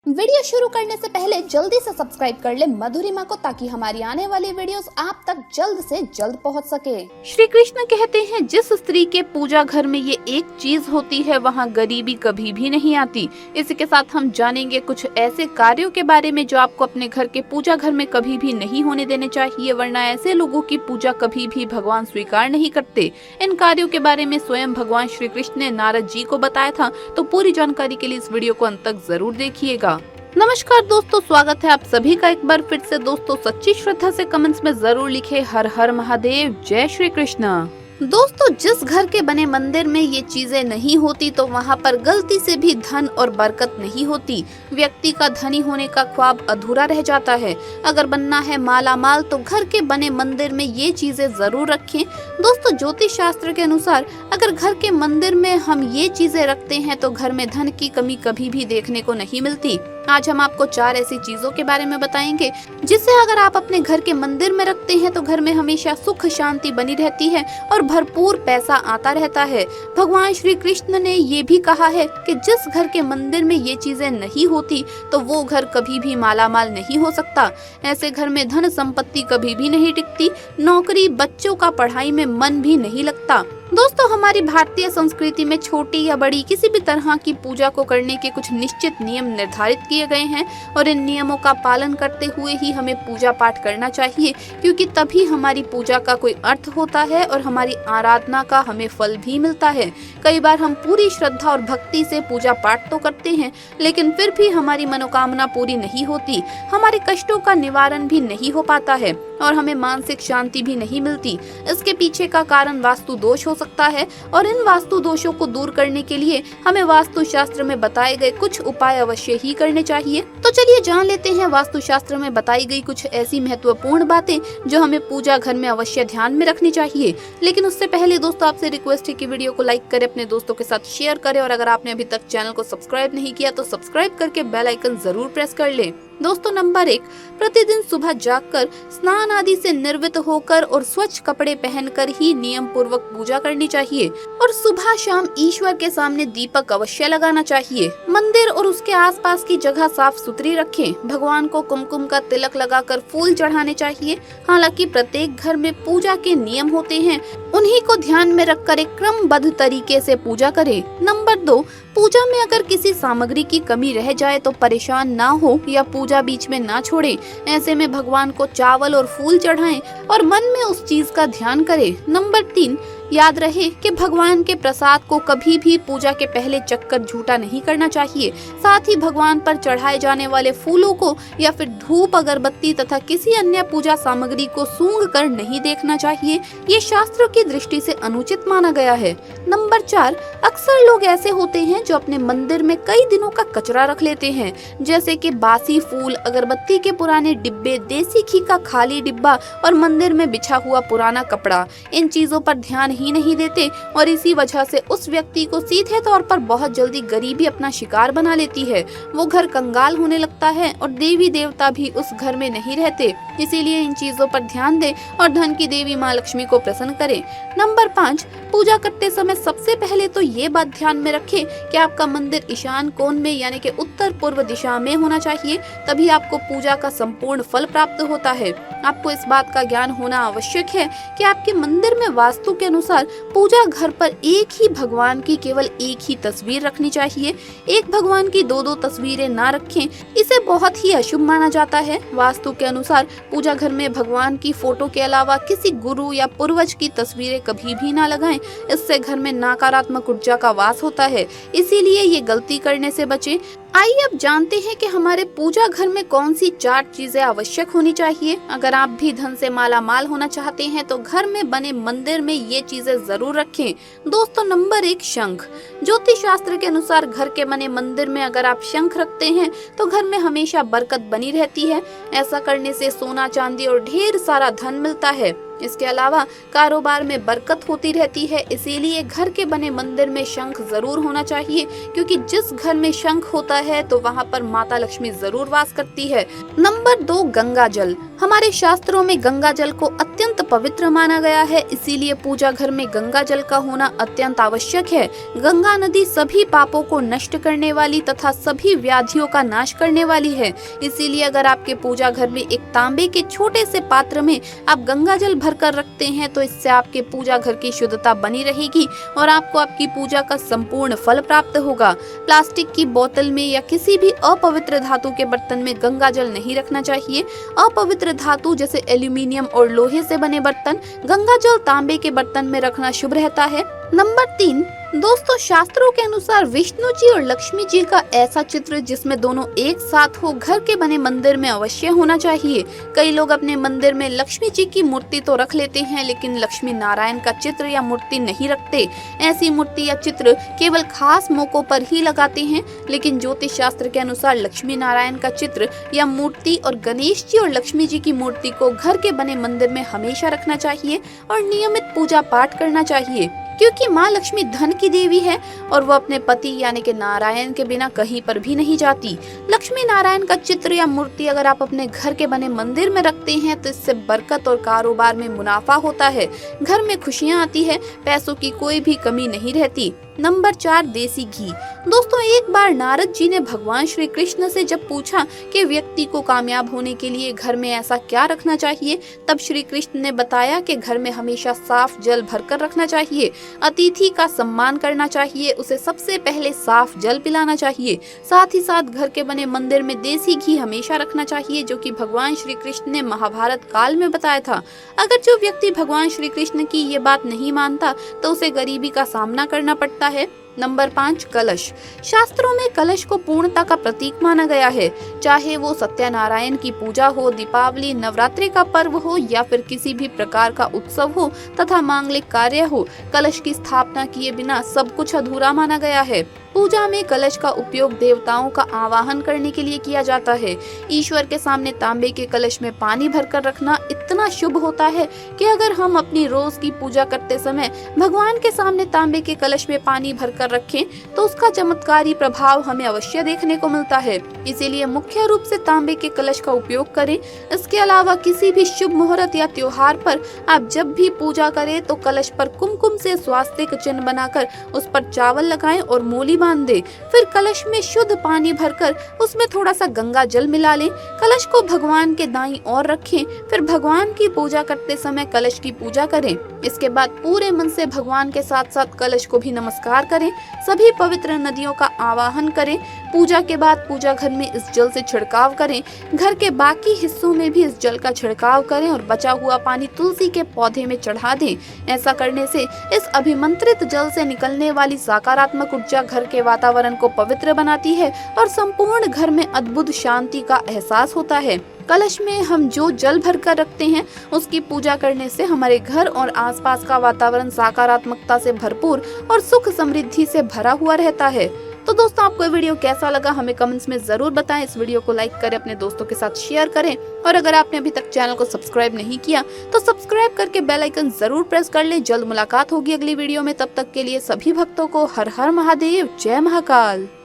Video शुरू करने से पहले जल्दी से सब्सक्राइब कर ले मधुरिमा को, ताकि हमारी आने वाली वीडियोस आप तक जल्द से जल्द पहुंच सके। श्री कृष्ण कहते हैं, जिस स्त्री के पूजा घर में ये एक चीज होती है वहाँ गरीबी कभी भी नहीं आती। इसी के साथ हम जानेंगे कुछ ऐसे कार्यों के बारे में जो आपको अपने घर के पूजा घर में कभी भी नहीं होने देने चाहिए, वरना ऐसे लोगों की पूजा कभी भी भगवान स्वीकार नहीं करते। इन कार्यों के बारे में स्वयं भगवान श्री कृष्ण ने नारद जी को बताया था, तो पूरी जानकारी के लिए इस वीडियो को अंत तक जरूर देखिएगा। नमस्कार दोस्तों, स्वागत है आप सभी का एक बार फिर से। दोस्तों सच्ची श्रद्धा से कमेंट्स में जरूर लिखे हर हर महादेव, जय श्री कृष्ण। दोस्तों, जिस घर के बने मंदिर में ये चीजें नहीं होती तो वहाँ पर गलती से भी धन और बरकत नहीं होती। व्यक्ति का धनी होने का ख्वाब अधूरा रह जाता है। अगर बनना है माला माल तो घर के बने मंदिर में ये चीजें जरूर रखें। दोस्तों, ज्योतिष शास्त्र के अनुसार अगर घर के मंदिर में हम ये चीजें रखते हैं तो घर में धन की कमी कभी भी देखने को नहीं मिलती। आज हम आपको 4 ऐसी चीजों के बारे में बताएंगे जिसे अगर आप अपने घर के मंदिर में रखते हैं तो घर में हमेशा सुख शांति बनी रहती है और भरपूर पैसा आता रहता है। भगवान श्री कृष्ण ने ये भी कहा है कि जिस घर के मंदिर में ये चीजें नहीं होती तो वो घर कभी भी मालामाल नहीं हो सकता। ऐसे घर में धन संपत्ति कभी भी नहीं टिकती, नौकरी, बच्चों का पढ़ाई में मन भी नहीं लगता। दोस्तों, हमारी भारतीय संस्कृति में छोटी या बड़ी किसी भी तरह की पूजा को करने के कुछ निश्चित नियम निर्धारित किए गए हैं और इन नियमों का पालन करते हुए ही हमें पूजा पाठ करना चाहिए, क्योंकि तभी हमारी पूजा का कोई अर्थ होता है और हमारी आराधना का हमें फल भी मिलता है। कई बार हम पूरी श्रद्धा और भक्ति से पूजा पाठ तो करते हैं, लेकिन फिर भी हमारी मनोकामना पूरी नहीं होती, हमारे कष्टों का निवारण भी नहीं हो पाता है और हमें मानसिक शांति भी नहीं मिलती। इसके पीछे का कारण वास्तु दोष हो सकता है और इन वास्तु दोषों को दूर करने के लिए हमें वास्तु शास्त्र में बताए गए कुछ उपाय अवश्य ही करने चाहिए। तो चलिए जान लेते हैं वास्तु शास्त्र में बताई गई कुछ ऐसी महत्वपूर्ण बातें जो हमें पूजा घर में अवश्य ध्यान में रखनी चाहिए। लेकिन उससे पहले दोस्तों, आपसे रिक्वेस्ट है कि वीडियो को लाइक करें, अपने दोस्तों के साथ शेयर करें और अगर आपने अभी तक चैनल को सब्सक्राइब नहीं किया तो सब्सक्राइब करके बेल आइकन जरूर प्रेस कर लें। दोस्तों, नंबर 1, प्रतिदिन सुबह जागकर स्नान आदि से निर्वृत्त होकर और स्वच्छ कपड़े पहनकर ही नियम पूर्वक पूजा करनी चाहिए और सुबह शाम ईश्वर के सामने दीपक अवश्य लगाना चाहिए। मंदिर और उसके आसपास की जगह साफ सुथरी रखें। भगवान को कुमकुम का तिलक लगाकर फूल चढ़ाने चाहिए। हालांकि प्रत्येक घर में पूजा के नियम होते हैं, उन्हीं को ध्यान में रखकर एक क्रमबद्ध तरीके से पूजा करें। नंबर 2, पूजा में अगर किसी सामग्री की कमी रह जाए तो परेशान ना हो या पूजा बीच में ना छोड़े। ऐसे में भगवान को चावल और फूल चढ़ाएं और मन में उस चीज का ध्यान करें। नंबर 3, याद रहे कि भगवान के प्रसाद को कभी भी पूजा के पहले चक्कर झूठा नहीं करना चाहिए। साथ ही भगवान पर चढ़ाए जाने वाले फूलों को या फिर धूप, अगरबत्ती तथा किसी अन्य पूजा सामग्री को सूंघ कर नहीं देखना चाहिए। ये शास्त्रों की दृष्टि से अनुचित माना गया है। नंबर 4, अक्सर लोग ऐसे होते हैं जो अपने मंदिर में कई दिनों का कचरा रख लेते हैं, जैसे कि बासी फूल, अगरबत्ती के पुराने डिब्बे, देसी घी का खाली डिब्बा और मंदिर में बिछा हुआ पुराना कपड़ा। इन चीजों पर ध्यान ही नहीं देते और इसी वजह से उस व्यक्ति को सीधे तौर पर बहुत जल्दी गरीबी अपना शिकार बना लेती है। वो घर कंगाल होने लगता है और देवी देवता भी उस घर में नहीं रहते। इसीलिए इन चीजों पर ध्यान दें और धन की देवी माँ लक्ष्मी को प्रसन्न करें। नंबर 5, पूजा करते समय सबसे पहले तो ये बात ध्यान में रखें कि आपका मंदिर ईशान कोण में यानी कि उत्तर पूर्व दिशा में होना चाहिए, तभी आपको पूजा का संपूर्ण फल प्राप्त होता है। आपको इस बात का ज्ञान होना आवश्यक है कि आपके मंदिर में वास्तु के अनुसार पूजा घर पर एक ही भगवान की केवल एक ही तस्वीर रखनी चाहिए। एक भगवान की 2-2 तस्वीरें ना रखें, इसे बहुत ही अशुभ माना जाता है। वास्तु के अनुसार पूजा घर में भगवान की फोटो के अलावा किसी गुरु या पूर्वज की तस्वीरें कभी भी ना लगाएं। इससे घर में नकारात्मक ऊर्जा का वास होता है, इसीलिए ये गलती करने से बचें। आइए अब जानते हैं कि हमारे पूजा घर में कौन सी 4 चीजें आवश्यक होनी चाहिए। अगर आप भी धन से माला माल होना चाहते हैं तो घर में बने मंदिर में ये चीजें जरूर रखें। दोस्तों, नंबर 1, शंख। ज्योतिष शास्त्र के अनुसार घर के बने मंदिर में अगर आप शंख रखते हैं तो घर में हमेशा बरकत बनी रहती है। ऐसा करने से सोना, चांदी और ढेर सारा धन मिलता है। इसके अलावा कारोबार में बरकत होती रहती है, इसीलिए घर के बने मंदिर में शंख जरूर होना चाहिए, क्योंकि जिस घर में शंख होता है तो वहाँ पर माता लक्ष्मी जरूर वास करती है। नंबर 2, गंगा जल। हमारे शास्त्रों में गंगा जल को अत्यंत पवित्र माना गया है, इसीलिए पूजा घर में गंगा जल का होना अत्यंत आवश्यक है। गंगा नदी सभी पापों को नष्ट करने वाली तथा सभी व्याधियों का नाश करने वाली है। इसीलिए अगर आपके पूजा घर में एक तांबे के छोटे से पात्र में आप गंगा जल भरकर रखते हैं तो इससे आपके पूजा घर की शुद्धता बनी रहेगी और आपको आपकी पूजा का संपूर्ण फल प्राप्त होगा। प्लास्टिक की बोतल में या किसी भी अपवित्र धातु के बर्तन में गंगा जल नहीं रखना चाहिए। अपवित्र धातु जैसे एल्यूमिनियम और लोहे से बने बर्तन, गंगा जल तांबे के बर्तन में रखना शुभ रहता है। नंबर 3, दोस्तों शास्त्रों के अनुसार विष्णु जी और लक्ष्मी जी का ऐसा चित्र जिसमें दोनों एक साथ हो घर के बने मंदिर में अवश्य होना चाहिए। कई लोग अपने मंदिर में लक्ष्मी जी की मूर्ति तो रख लेते हैं लेकिन लक्ष्मी नारायण का चित्र या मूर्ति नहीं रखते। ऐसी मूर्ति या चित्र केवल खास मौकों पर ही लगाते हैं। लेकिन ज्योतिष शास्त्र के अनुसार लक्ष्मी नारायण का चित्र या मूर्ति और गणेश जी और लक्ष्मी जी की मूर्ति को घर के बने मंदिर में हमेशा रखना चाहिए और नियमित पूजा पाठ करना चाहिए, क्योंकि माँ लक्ष्मी धन की देवी है और वो अपने पति यानी कि नारायण के बिना कहीं पर भी नहीं जाती। लक्ष्मी नारायण का चित्र या मूर्ति अगर आप अपने घर के बने मंदिर में रखते हैं तो इससे बरकत और कारोबार में मुनाफा होता है, घर में खुशियाँ आती है, पैसों की कोई भी कमी नहीं रहती। नंबर 4, देसी घी। दोस्तों एक बार नारद जी ने भगवान श्री कृष्ण से जब पूछा कि व्यक्ति को कामयाब होने के लिए घर में ऐसा क्या रखना चाहिए, तब श्री कृष्ण ने बताया कि घर में हमेशा साफ जल भरकर रखना चाहिए, अतिथि का सम्मान करना चाहिए, उसे सबसे पहले साफ जल पिलाना चाहिए। साथ ही साथ घर के बने मंदिर में देसी घी हमेशा रखना चाहिए, जो कि भगवान श्री कृष्ण ने महाभारत काल में बताया था। अगर जो व्यक्ति भगवान श्री कृष्ण की ये बात नहीं मानता तो उसे गरीबी का सामना करना पड़ता है। नंबर 5, कलश। शास्त्रों में कलश को पूर्णता का प्रतीक माना गया है। चाहे वो सत्यनारायण की पूजा हो, दीपावली, नवरात्रि का पर्व हो या फिर किसी भी प्रकार का उत्सव हो तथा मांगलिक कार्य हो, कलश की स्थापना किए बिना सब कुछ अधूरा माना गया है। पूजा में कलश का उपयोग देवताओं का आवाहन करने के लिए किया जाता है। ईश्वर के सामने तांबे के कलश में पानी भरकर रखना इतना शुभ होता है कि अगर हम अपनी रोज की पूजा करते समय भगवान के सामने तांबे के कलश में पानी भरकर रखें तो उसका चमत्कारी प्रभाव हमें अवश्य देखने को मिलता है। इसीलिए मुख्य रूप से तांबे के कलश का उपयोग करें। इसके अलावा किसी भी शुभ मुहूर्त या त्योहार पर आप जब भी पूजा करें तो कलश पर कुमकुम से स्वास्तिक चिन्ह बनाकर उस पर चावल लगाएं और मोली बांध दे। फिर कलश में शुद्ध पानी भरकर उसमें थोड़ा सा गंगा जल मिला लें। कलश को भगवान के दाईं ओर रखें। फिर भगवान की पूजा करते समय कलश की पूजा करें। इसके बाद पूरे मन से भगवान के साथ साथ कलश को भी नमस्कार करें। सभी पवित्र नदियों का आवाहन करें। पूजा के बाद पूजा घर में इस जल से छिड़काव करें। घर के बाकी हिस्सों में भी इस जल का छिड़काव करें और बचा हुआ पानी तुलसी के पौधे में चढ़ा दें। ऐसा करने से इस अभिमंत्रित जल से निकलने वाली सकारात्मक ऊर्जा घर के वातावरण को पवित्र बनाती है और संपूर्ण घर में अद्भुत शांति का एहसास होता है। कलश में हम जो जल भर कर रखते हैं उसकी पूजा करने से हमारे घर और आसपास का वातावरण सकारात्मकता से भरपूर और सुख समृद्धि से भरा हुआ रहता है। तो दोस्तों आपको ये वीडियो कैसा लगा हमें कमेंट्स में जरूर बताएं। इस वीडियो को लाइक करें, अपने दोस्तों के साथ शेयर करें और अगर आपने अभी तक चैनल को सब्सक्राइब नहीं किया तो सब्सक्राइब करके बेल आइकन जरूर प्रेस कर लें। जल्द मुलाकात होगी अगली वीडियो में। तब तक के लिए सभी भक्तों को हर हर महादेव, जय महाकाल।